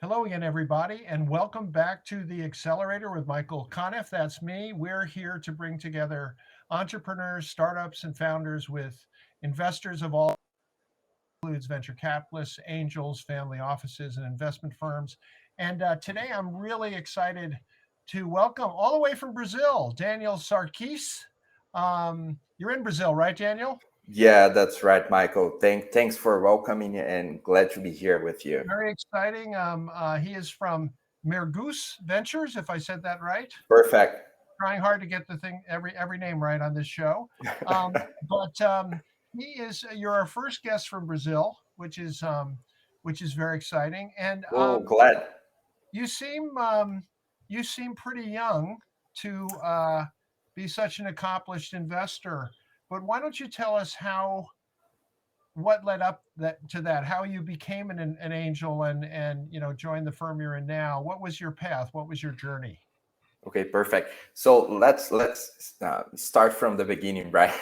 Hello again, everybody, and welcome back to the Accelerator with Michael Conniff. That's me. We're here to bring together entrepreneurs, startups, and founders with investors of all includes venture capitalists, angels, family offices, and investment firms. And today I'm really excited to welcome all the way from Brazil, Daniel Sarquis. You're in Brazil, right, Daniel? Yeah, that's right, Michael. Thanks for welcoming and glad to be here with you. Very exciting. He is from Mergus Ventures, if I said that right. Perfect. Trying hard to get the thing every name right on this show. But he is you're our first guest from Brazil, which is very exciting. And Oh, glad. you seem you seem pretty young to be such an accomplished investor. But why don't you tell us how what led up to that? How you became an angel and joined the firm you're in now? What was your path? What was your journey? Okay, perfect. So let's start from the beginning, right?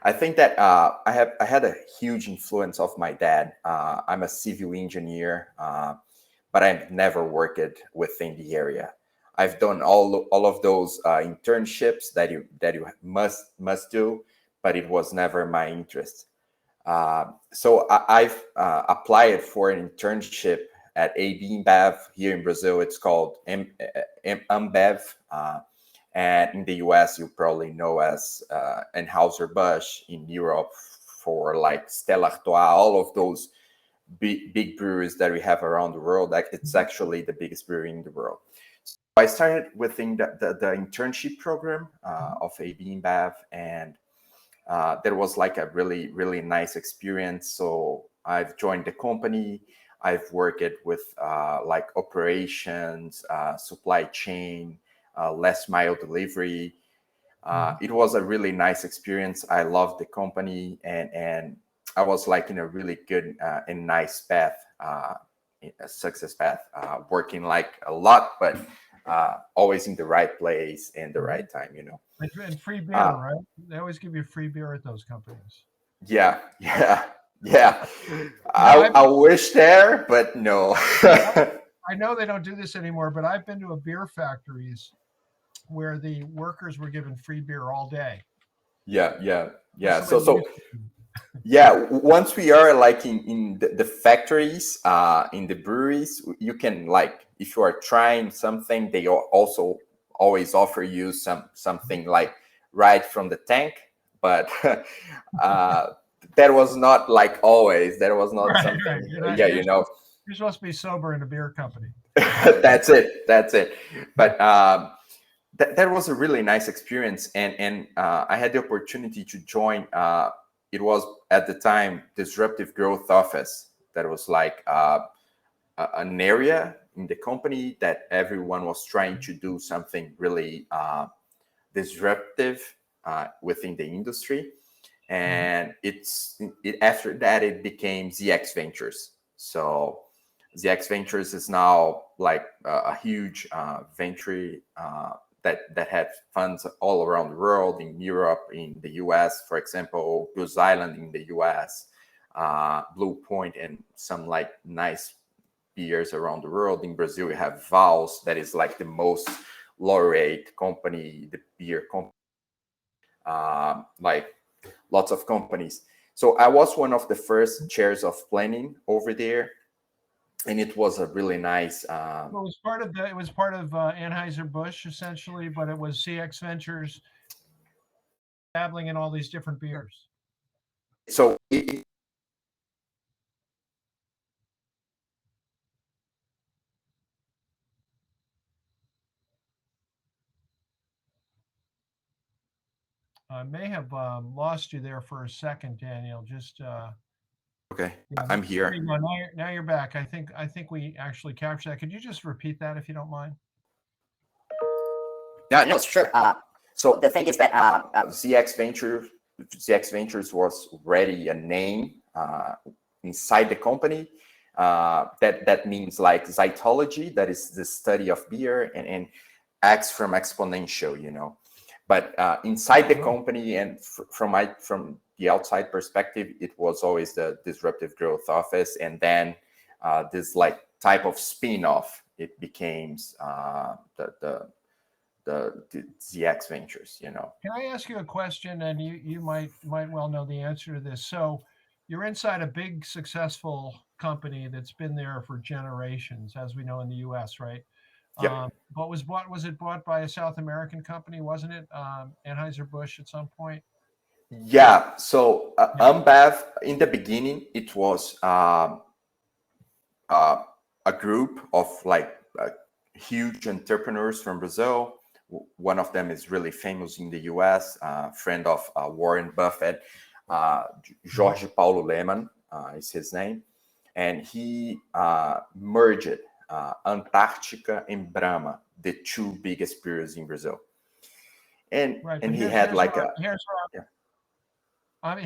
I think that I had a huge influence of my dad. I'm a civil engineer, but I've never worked within the area. I've done all of those internships that you must do, but it was never my interest. I've applied for an internship at AB InBev here in Brazil. It's called Ambev. And in the US, you probably know as Anheuser-Busch. In Europe, for like Stella Artois, all of those big breweries that we have around the world. Like, it's actually the biggest brewery in the world. So I started within the internship program of AB InBev, and there was like a really nice experience. So I've joined the company. I've worked with like operations, supply chain, last mile delivery. It was a really nice experience. I loved the company, and I was like in a really good and nice path, a success path, working like a lot, but always in the right place and the right time. And free beer, Uh, right? They always give you free beer at those companies. yeah, yeah, yeah. You know, I wish there, but no. I know they don't do this anymore, but I've been to a beer factories where the workers were given free beer all day. Yeah, yeah, That's yeah. the way So it so used to be. yeah, once we are like in the factories, in the breweries, you can, like, if you are trying something, they also always offer you something like right from the tank. But uh, that was not like always. That was not Right, right. something. You're, not, Yeah, you're supposed to be sober in a beer company. that's it. That's it. But that was a really nice experience, and I had the opportunity to join. It was at the time Disruptive Growth Office. That was like an area in the company that everyone was trying to do something really disruptive within the industry. And after that it became ZX Ventures. So ZX Ventures is now like a huge venture that had funds all around the world, in Europe, in the US, for example, Goose Island in the US, Blue Point, and some like nice beers around the world. In Brazil, we have Vals, that is like the most laureate company, the beer company, like lots of companies. So I was one of the first chairs of planning over there, and it was a really nice. Well, it was part of Anheuser Busch essentially, but it was CX Ventures dabbling in all these different beers. So I may have lost you there for a second, Daniel. Just okay, yeah, I'm there here. you go. Now you're back. I think we actually captured that. Could you just repeat that if you don't mind? Yeah, no, sure. So the thing is that ZX Ventures was already a name inside the company. That means like zytology, that is the study of beer, and X from exponential. But inside the company, and from the outside perspective, it was always the Disruptive Growth Office, and then this like type of spin-off, it became the ZX Ventures. Can I ask you a question? And you might well know the answer to this. So you're inside a big successful company that's been there for generations, as we know in the U.S., right? Yep. But was it bought by a South American company, wasn't it? Anheuser-Busch at some point? Yeah. So Yeah. Ambev, in the beginning, it was a group of like huge entrepreneurs from Brazil. One of them is really famous in the US, friend of Warren Buffett, Jorge Paulo Lemann is his name. And he merged Antarctica and Brahma, the two biggest breweries in Brazil. Right. And But he had like a, yeah.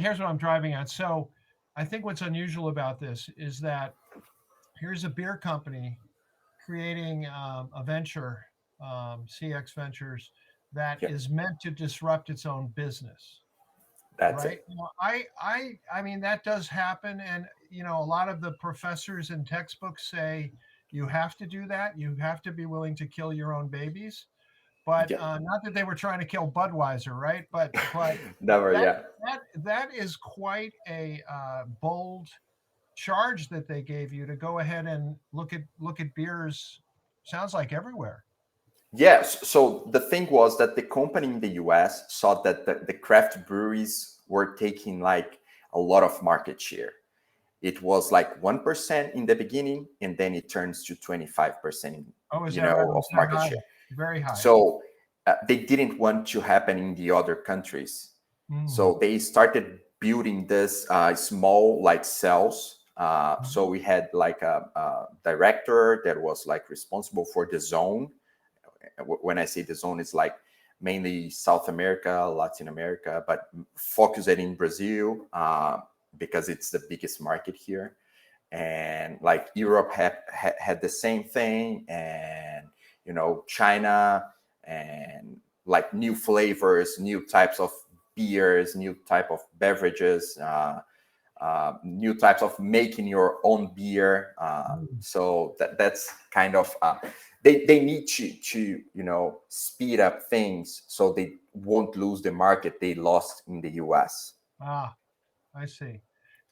here's what I'm driving at. So I think what's unusual about this is that here's a beer company creating a venture, CX Ventures, that Yeah, is meant to disrupt its own business, that's right? it. I mean that does happen, and a lot of the professors in textbooks say you have to do that. You have to be willing to kill your own babies. But Yeah, not that they were trying to kill Budweiser, right? But never. that Yeah. that is quite a bold charge that they gave you to go ahead and look at beers. Sounds like everywhere. Yes. So the thing was that the company in the US saw that the craft breweries were taking like a lot of market share. It was like 1% in the beginning, and then it turns to 25%, Oh, is that right? It of was that market high, share. very high. So they didn't want to happen in the other countries. Mm. So they started building this small like cells. So we had like a director that was like responsible for the zone. When I say the zone, it's like mainly South America, Latin America, but focused in Brazil because it's the biggest market here. And like Europe had the same thing, and China, and like new flavors, new types of beers, new type of beverages, new types of making your own beer. Mm. So that's kind of they need to speed up things so they won't lose the market they lost in the US. Ah, I see.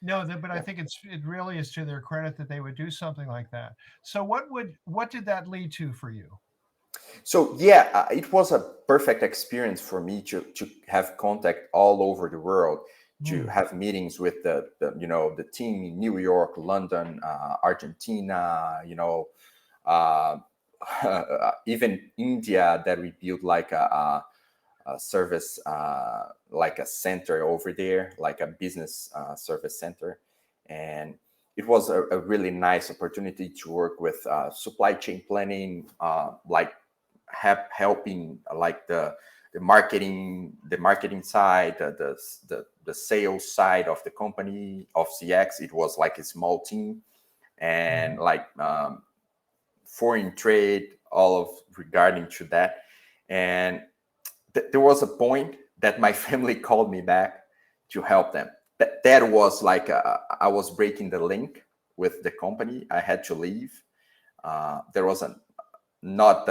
No, but I Yeah. think it really is to their credit that they would do something like that. So what did that lead to for you? So yeah, it was a perfect experience for me to have contact all over the world, to Mm. have meetings with the team in New York, London, Argentina, uh, even India, that we built like a service, like a center over there, like a business service center. And it was a really nice opportunity to work with supply chain planning, like helping like the marketing side, the sales side of the company of CX. It was like a small team, and Mhm. like foreign trade, all of regarding to that. And there was a point that my family called me back to help them. That was like I was breaking the link with the company. I had to leave. There was not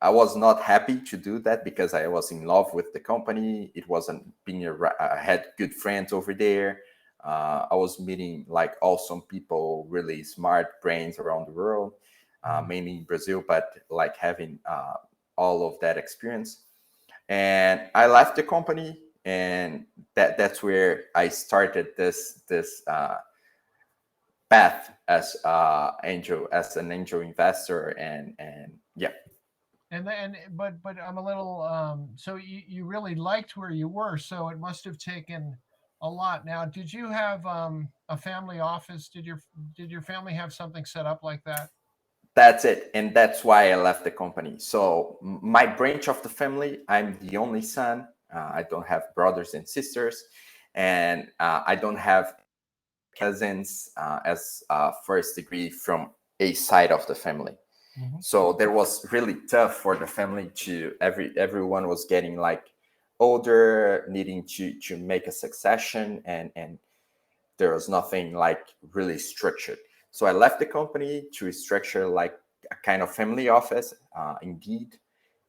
I was not happy to do that because I was in love with the company. It wasn't being I had good friends over there. I was meeting like awesome people, really smart brains around the world, Mm. mainly in Brazil, but like having all of that experience. And I left the company, and that's where I started this path as an angel investor, and yeah. And then, but I'm a little. So you really liked where you were, so it must have taken a lot. Now, did you have a family office? Did your family have something set up like that? That's it. And that's why I left the company. So my branch of the family, I'm the only son. I don't have brothers and sisters, and I don't have cousins as first degree from a side of the family. Hmm. So there was really tough for the family to everyone was getting like older, needing to make a succession, and there was nothing like really structured. So I left the company to structure like a kind of family office, indeed.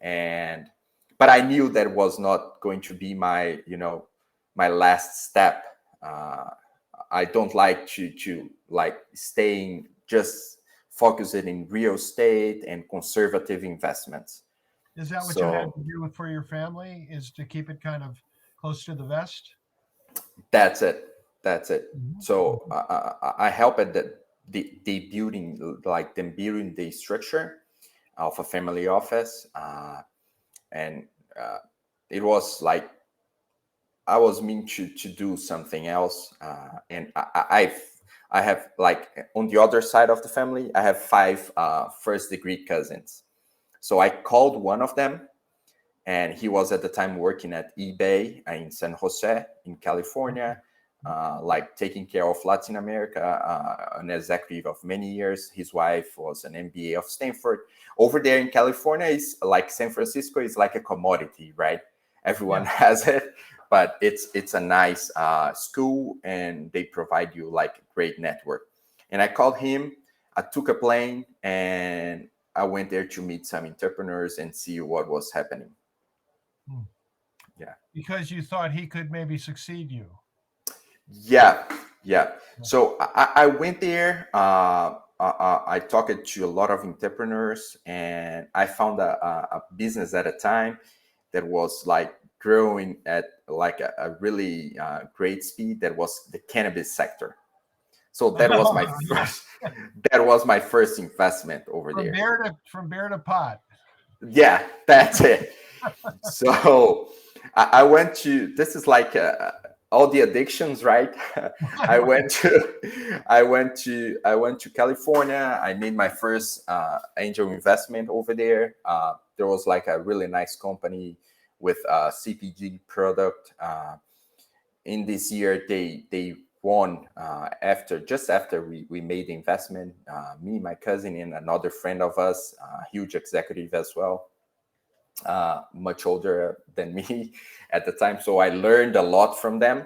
But I knew that was not going to be my, my last step. I don't like to like staying just focusing in real estate and conservative investments. Is that what you had So to do for your family? Is to keep it kind of close to the vest? that's it. That's it. Mhm. So I help at the building, like them building the structure of a family office, and it was like I was meant to do something else, and I have like on the other side of the family, I have five first degree cousins. So I called one of them, and he was at the time working at eBay in San Jose in California, like taking care of Latin America, an executive of many years. His wife was an MBA of Stanford. Over there in California, is like San Francisco is like a commodity, right? Everyone Yeah. has it, but it's a nice school, and they provide you like a great network. And I called him. I took a plane, and I went there to meet some entrepreneurs and see what was happening. Hmm. Yeah. Because you thought he could maybe succeed you. Yeah, yeah. So I went there. I talked to a lot of entrepreneurs, and I found a business at a time that was like growing at like a really great speed. That was the cannabis sector. So that was my Yeah. first. That was my first investment over From there. bear to pot. Yeah, that's it. So I went to, this is like all the addictions, right? I Right. went to I went to California. I made my first angel investment over there. There was like a really nice company with a CPG product. In this year, they won after we made the investment. Me, my cousin, and another friend of us, huge executive as well, much older than me at the time. So I learned a lot from them.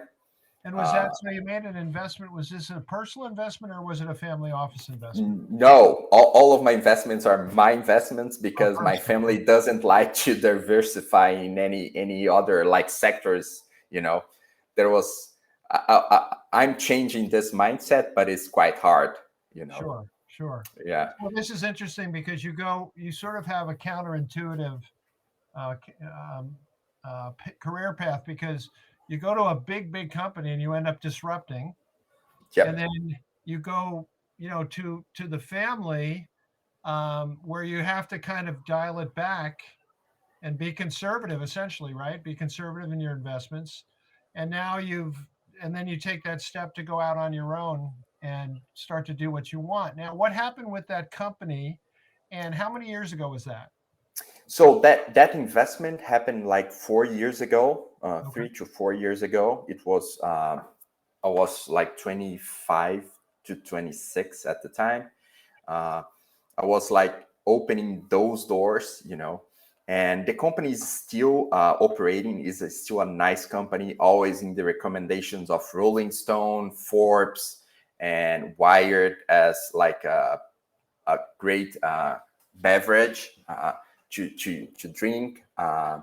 And was Uh, that so you made an investment? Was this a personal investment or was it a family office investment? no, all of my investments are my investments Oh, because my personal. family doesn't like to diversify in any other like sectors. There was I'm changing this mindset, but it's quite hard. Sure, sure. Yeah. Well, this is interesting because you sort of have a counterintuitive uh, c- um, career path because you go to a big company and you end up disrupting, and Yep. then you go, to the family where you have to kind of dial it back and be conservative, essentially, right? Be conservative in your investments, and now and then you take that step to go out on your own and start to do what you want. Now, what happened with that company, and how many years ago was that? So that investment happened like 4 years ago, Okay. 3 to 4 years ago. I was like 25 to 26 at the time. Uh, I was like opening those doors, and the company is still operating. Still a nice company, always in the recommendations of Rolling Stone, Forbes, and Wired as like a great beverage to drink.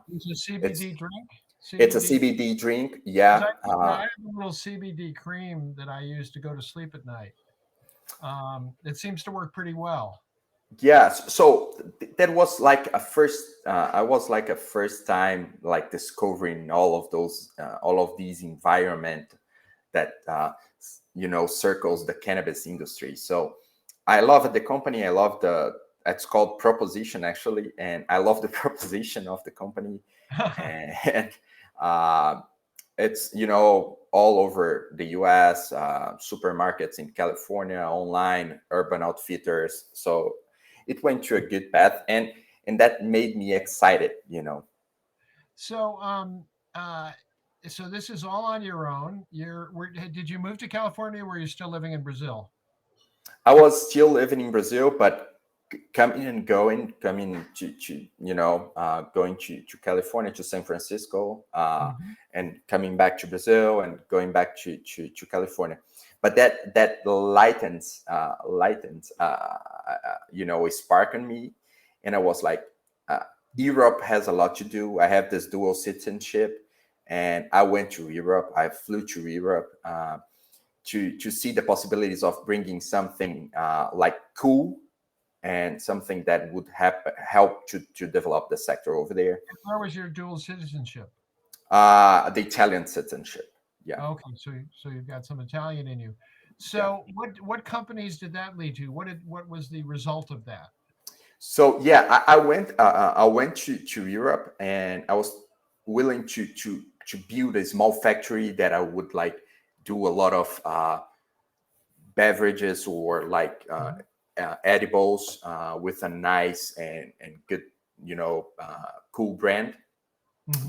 It's a It's CBD drink. it's a CBD. CBD drink. 'Cause Yeah. I have a little CBD cream that I use to go to sleep at night. It seems to work pretty well. Yes. So that was like a first. I was like a first time like discovering all of these environment that circles the cannabis industry. So I love the company. I love the. It's called Proposition actually, and I love the proposition of the company, and uh, it's all over the U.S. Supermarkets in California, online, Urban Outfitters. So it went through a good path, and that made me excited. So, uh, so this is all on your own. Did you move to California? Or were you still living in Brazil? I was still living in Brazil, but coming and going, coming to going to California, to San Francisco, and coming back to Brazil and going back to California. But that lightens a spark in me, and I was like, Europe has a lot to do. I have this dual citizenship, and I went to Europe. I flew to Europe to see the possibilities of bringing something like cool and something that would help to develop the sector over there. And where was your dual citizenship? The Italian citizenship. Yeah. Okay, so you've got some Italian in you. So what companies did that lead to? What was the result of that? So yeah, I went to Europe, and I was willing to build a small factory that I would like do a lot of beverages or like edibles with a nice and good, cool brand.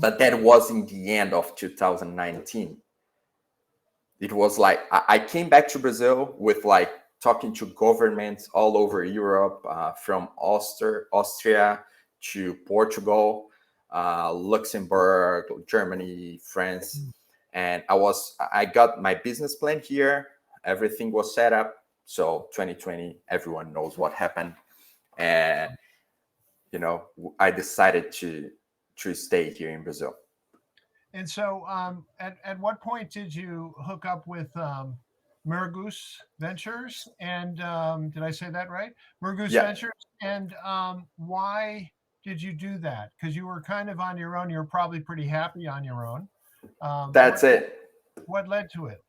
But that was in the end of 2019. It was like I came back to Brazil with like talking to governments all over Europe, from Austria to Portugal, Luxembourg, Germany, France, and I got my business plan here. Everything was set up. So 2020, everyone knows what happened, and I decided to stay here in Brazil. And so, at what point did you hook up with Mergus Ventures? And did I say that right? Mergus Yeah. Ventures. And why did you do that? Because you were kind of on your own. You were probably pretty happy on your own. That's it. What led to it?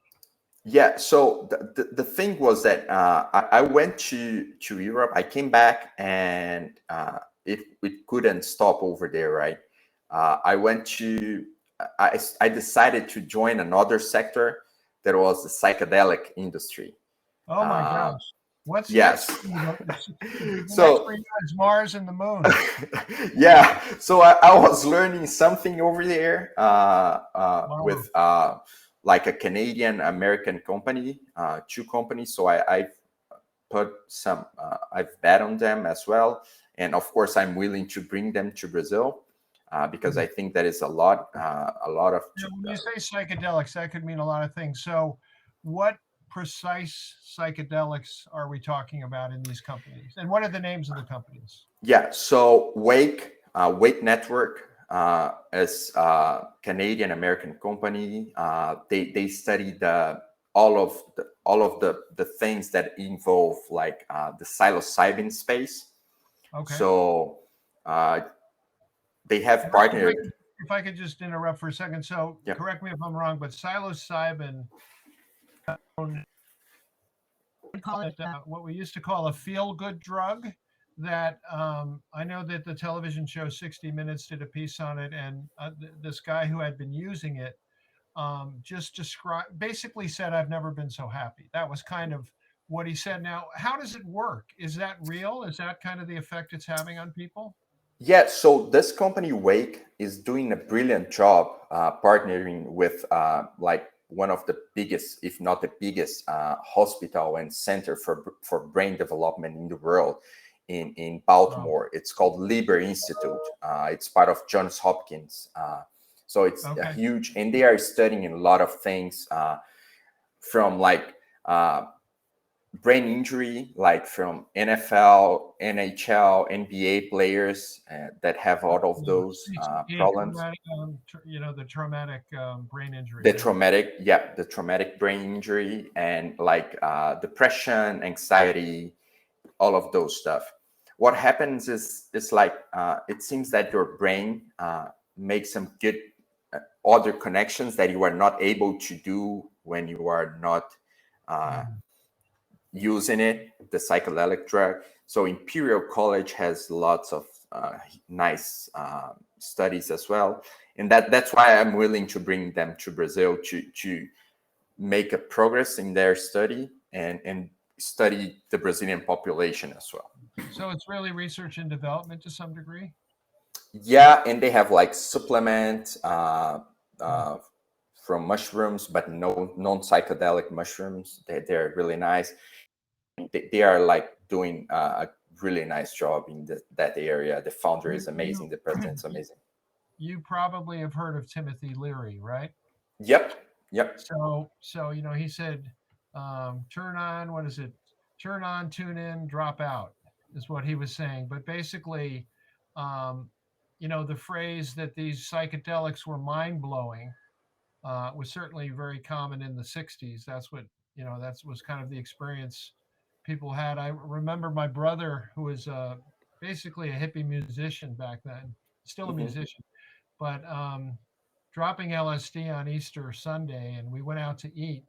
Yeah. So the thing was that I went to Europe. I came back, and it couldn't stop over there, right? I decided to join another sector that was the psychedelic industry. Oh my gosh. What's yes. next? So Next is Mars and the moon. yeah. So I was learning something over there with like a Canadian American company, two companies. So I've put some, I've bet on them as well. And of course, I'm willing to bring them to Brazil. Because I think that is a lot of. When you say psychedelics, that could mean a lot of things. So, what precise psychedelics are we talking about in these companies, and what are the names of the companies? Yeah, so Wake Network is a Canadian American company. They study all of the things that involve like the psilocybin space. Okay. So. They have partnered. If I could just interrupt for a second. So correct me if I'm wrong, but psilocybin, we call it what we used to call a feel-good drug. That I know that the television show 60 Minutes did a piece on it, and this guy who had been using it just basically said, "I've never been so happy." That was kind of what he said. Now, how does it work? Is that real? Is that kind of the effect it's having on people? Yeah, so this company Wake is doing a brilliant job partnering with like one of the biggest, if not the biggest, hospital and center for brain development in the world in Baltimore. It's called Lieber Institute. It's part of Johns Hopkins. So it's huge, and they are studying a lot of things from like brain injury, like from NFL, NHL, NBA players that have all of those problems. The traumatic brain injury. The traumatic brain injury, and like depression, anxiety, all of those stuff. What happens is like it seems that your brain makes some good other connections that you are not able to do when you are not using it, the psychedelic drug. So Imperial College has lots of nice studies as well, and that's why I'm willing to bring them to Brazil to make a progress in their study and study the Brazilian population as well. So it's really research and development to some degree? Yeah, and they have like supplements from mushrooms, but no non-psychedelic mushrooms. They're really nice. They are like doing really nice job in that area. The founder is You, amazing. The president's amazing. you probably have heard of Timothy Leary, right? Yep. Yep. So he said, turn on, what is it? Turn on, tune in, drop out is what he was saying. But basically, um, the phrase that these psychedelics were mind blowing was certainly very common in the 60s. That's what, that was kind of the experience people had. I remember my brother, who was basically a hippie musician back then, still a Hmm. musician, but dropping LSD on Easter Sunday, and we went out to eat.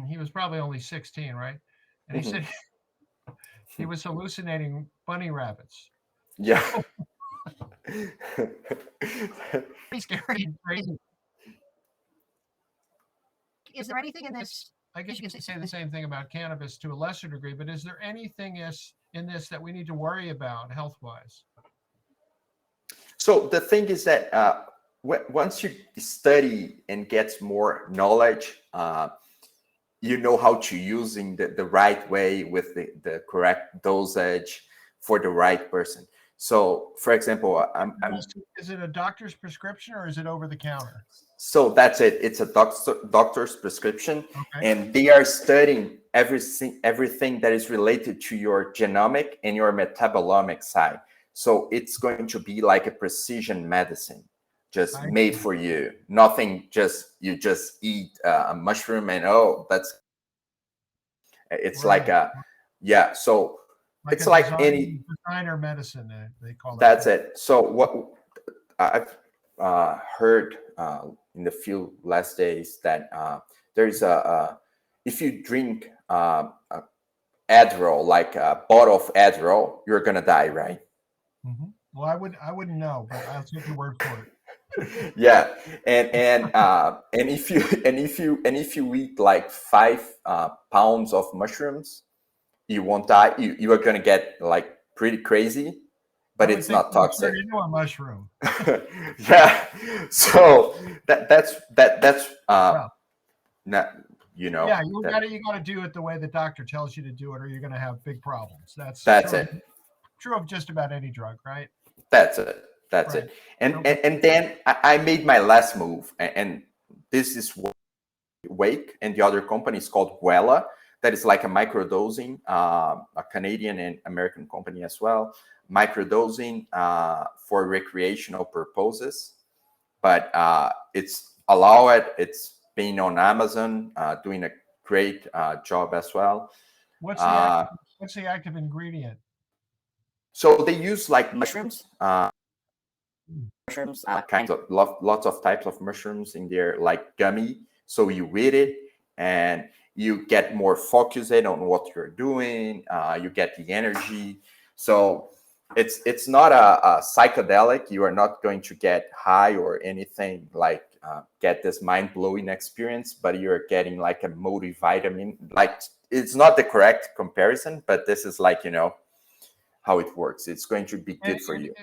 He was probably only 16, right? And he Hmm. said he was hallucinating bunny rabbits. So Yeah. pretty scary and crazy. Is there anything in this? I guess you can say the same thing about cannabis to a lesser degree, but is there anything in this that we need to worry about health wise? So the thing is that once you study and get more knowledge, you know how to using the right way with the correct dosage for the right person. So, for example, Is it a doctor's prescription or is it over the counter? so that's it. It's a doctor's prescription, Okay. and they are studying everything that is related to your genomic and your metabolomic side. So it's going to be like a precision medicine, just I made see. for you. Nothing you just eat a mushroom and oh, that's it's like Right. a yeah. So Like it's a like any designer medicine, they call that. that's it. So what I've heard in the few last days that there is if you drink Adderall, like a bottle of Adderall, you're gonna die, right? Mm-hmm. Well, I wouldn't know, but I'll take your word for it. Yeah, and if you eat like 5 pounds of mushrooms, you won't die. You are gonna get like pretty crazy, I but would it's think not you would toxic. turn into a mushroom. Yeah, so that's Well, not yeah, you that got to you got to do it the way the doctor tells you to do it, or you're going to have big problems. That's that's it. true of just about any drug, right? That's it. That's Right. it. And Okay. and then I made my last move, and this is Wake, and the other company is called Wella. That is like a microdosing, a Canadian and American company as well. Microdosing for recreational purposes, but it's allowed. It's being on Amazon, doing a great job as well. What's the Uh, active ingredient? so they use like mushrooms. Hmm. Mushrooms, kinds of lots of types of mushrooms in there, like gummy. So you eat it and you get more focused on what you're doing. You get the energy. So it's not a psychedelic. You are not going to get high or anything like get this mind blowing experience, but you're getting like a multivitamin. Like it's not the correct comparison, but this is like how it works. It's going to be And, good for you.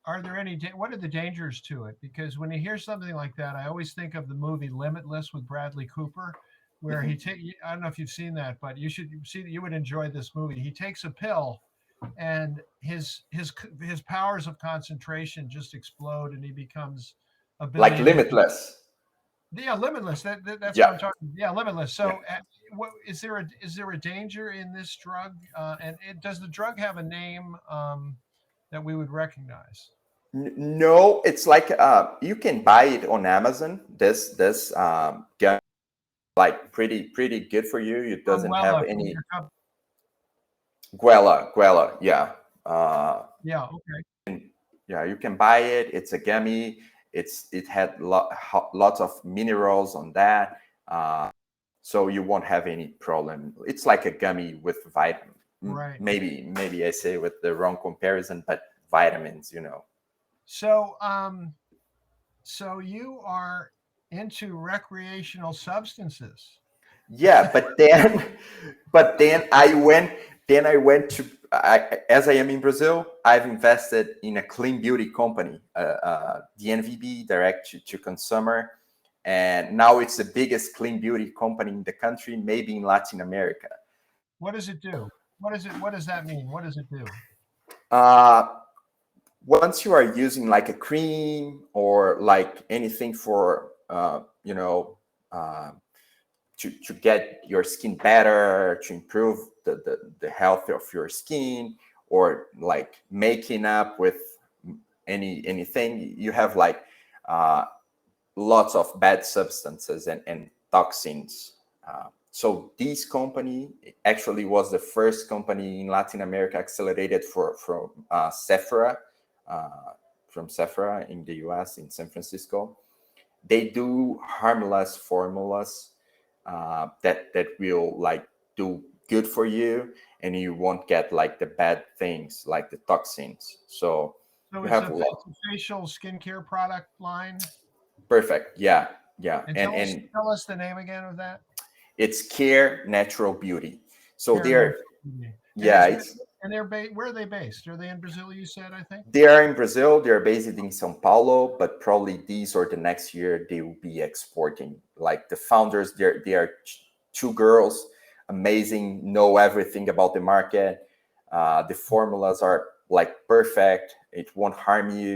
are there any what are the dangers to it? Because when you hear something like that, I always think of the movie Limitless with Bradley Cooper, where Mhm. I don't know if you've seen that, but you should see you would enjoy this movie. He takes a pill and his powers of concentration just explode and he becomes a Like billionaire. limitless. Yeah, Limitless. That's what Yeah, I'm talking. Yeah, Limitless. yeah. So, what is there a danger in this drug? And does the drug have a name that we would recognize? No, it's like you can buy it on Amazon. This gun like pretty good for you. It From doesn't have Wella, from any your company. Guela, yeah. Yeah. Okay. Yeah, you can buy it. It's a gummy. It had lots of minerals on that, so you won't have any problem. It's like a gummy with vitamin. Right. Maybe I say with the wrong comparison, but vitamins. So, so you are into recreational substances. Yeah, but then I went to as I am in Brazil, I've invested in a clean beauty company, DNVB, direct to consumer, and now it's the biggest clean beauty company in the country, maybe in Latin America. What does it do? What is it? What does that mean? What does it do? Uh, Once you are using like a cream or like anything for to get your skin better, to improve the health of your skin, or like making up with anything, you have like uh, lots of bad substances and toxins. So this company actually was the first company in Latin America accelerated from Sephora, from Sephora in the US, in San Francisco. They do harmless formulas that will like do good for you, and you won't get like the bad things like the toxins. So So you have a lot. it's a facial skincare product line. Perfect. Yeah, yeah, And and tell us the name again of that. it's Care Natural Beauty. So Care Natural they're, Beauty. And yeah, it's where are they based? Are they in Brazil? You said, I think. they are in Brazil. They're based in São Paulo, but probably this or the next year they will be exporting. Like the founders, they are two girls, amazing, know everything about the market. The formulas are like perfect. It won't harm you.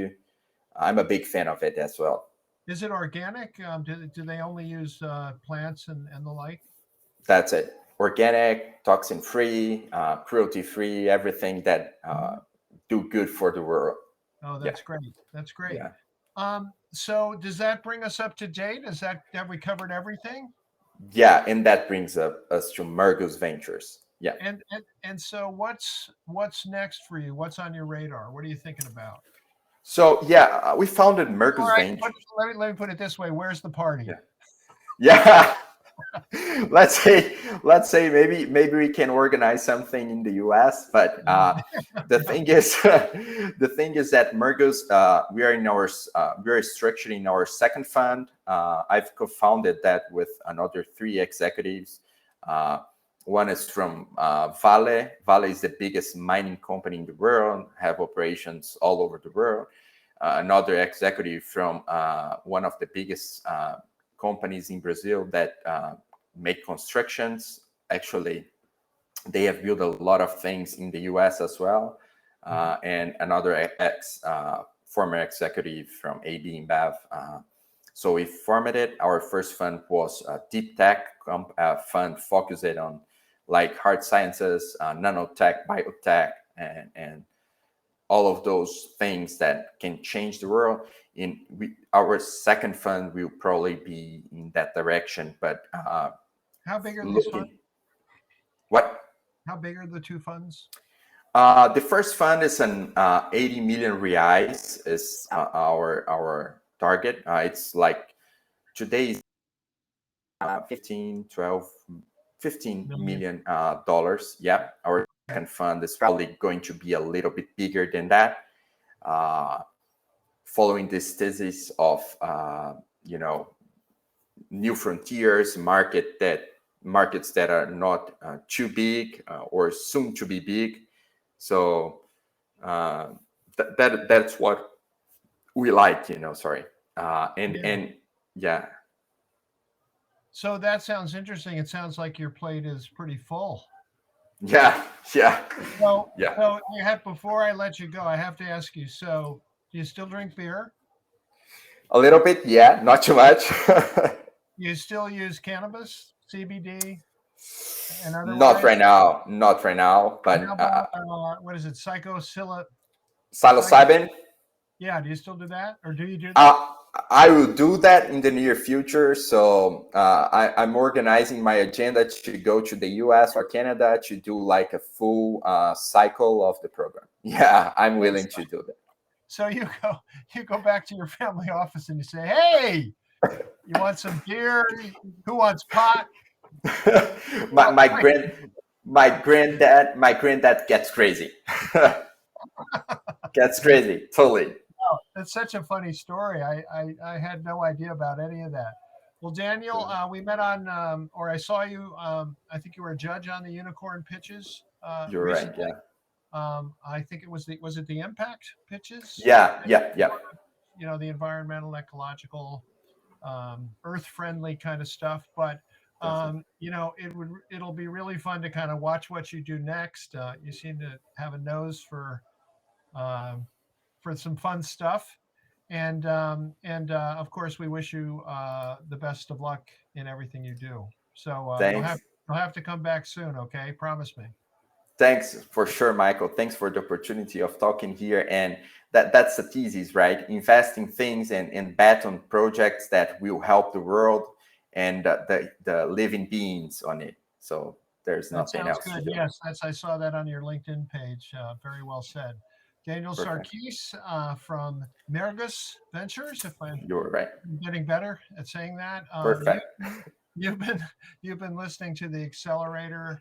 I'm a big fan of it as well. Is it organic? Do they only use plants and the like? That's it. Organic, toxin free, cruelty free, everything that Mhm. do good for the world. Oh, Yeah, that's great. That's great. yeah. So does that bring us up to date? Have we covered everything? Yeah, and that brings us to Mergus Ventures. Yeah. And so what's next for you? What's on your radar? What are you thinking about? So yeah, we founded All Mergus right, Ventures. let me put it this way. Where's the party? Yeah. Yeah. let's say maybe we can organize something in the US, but the thing is the thing is that Mergus, we are structuring our second fund. I've co-founded that with another three executives. Uh, One is from Vale. Vale is the biggest mining company in the world, have operations all over the world. Another executive from one of the biggest companies in Brazil that make constructions. Actually, they have built a lot of things in the US as well. And another former executive from AB InBev. So we formed it. Our first fund was a deep tech fund focused on like hard sciences, nanotech, biotech, and all of those things that can change the world. Our second fund will probably be in that direction, but How big are these funds? looking what How big are the two funds? the first fund is an 80 million reais is our target. It's like today is 15 12 15 Million. million dollars. Yeah, our second fund is probably going to be a little bit bigger than that. Uh, Following this thesis of you know new frontiers, markets that are not too big or soon to be big. So uh, that's what we like, Sorry, Yeah. and yeah, So that sounds interesting. It sounds like your plate is pretty full. yeah, yeah, So, yeah. you have before I let you go, I have to ask you. So, do you still drink beer? A little bit, yeah, not too much. You still use cannabis, CBD, and Not otherwise? right now, not right now. And how But about what is it? Psych? psilocybin, Yeah. Do you still do that, or do you do that? Uh, I will do that in the near future. So I'm organizing my agenda to go to the US or Canada to do like a full cycle of the program. Yeah, I'm willing to do So you go back to your family office and you say, "Hey, you want some beer? Who wants pot?" that. my, Well, my grand my granddad gets crazy. Gets crazy, totally. that's such a funny story. I had no idea about any of that. Well, Daniel, we met on, or I saw you. I think you were a judge on the unicorn pitches You're right. recently. Yeah. I think was it the impact pitches? Yeah. Yeah. Yeah. The environmental, ecological, earth friendly kind of stuff. But Perfect. it'll be really fun to kind of watch what you do next. You seem to have a nose for for some fun stuff. And of course, we wish you the best of luck in everything you do. So Thanks. you'll have to come back soon. Okay, promise me. Thanks for sure, Michael. Thanks for the opportunity of talking here. And that's the thesis, right? Invest in things and bet on projects that will help the world and the living beings on it. So there's That nothing sounds else to good. do. Yes, I saw that on your LinkedIn page. Very well said. Daniel Perfect. Sarquis from Mergus Ventures, if I'm You're right. getting better at saying that. Perfect. You've been you've been listening to the Accelerator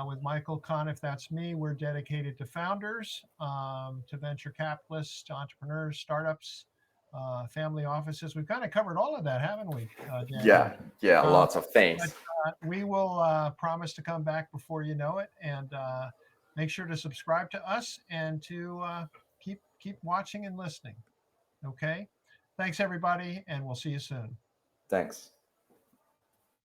with Michael Conniff. That's me. We're dedicated to founders, to venture capitalists, to entrepreneurs, startups, family offices. We've kind of covered all of that, haven't we, Daniel? Yeah, Um, lots of things. but we will promise to come back before you know it, and make sure to subscribe to us and to keep watching and listening. Okay. Thanks, everybody, and we'll see you soon. Thanks.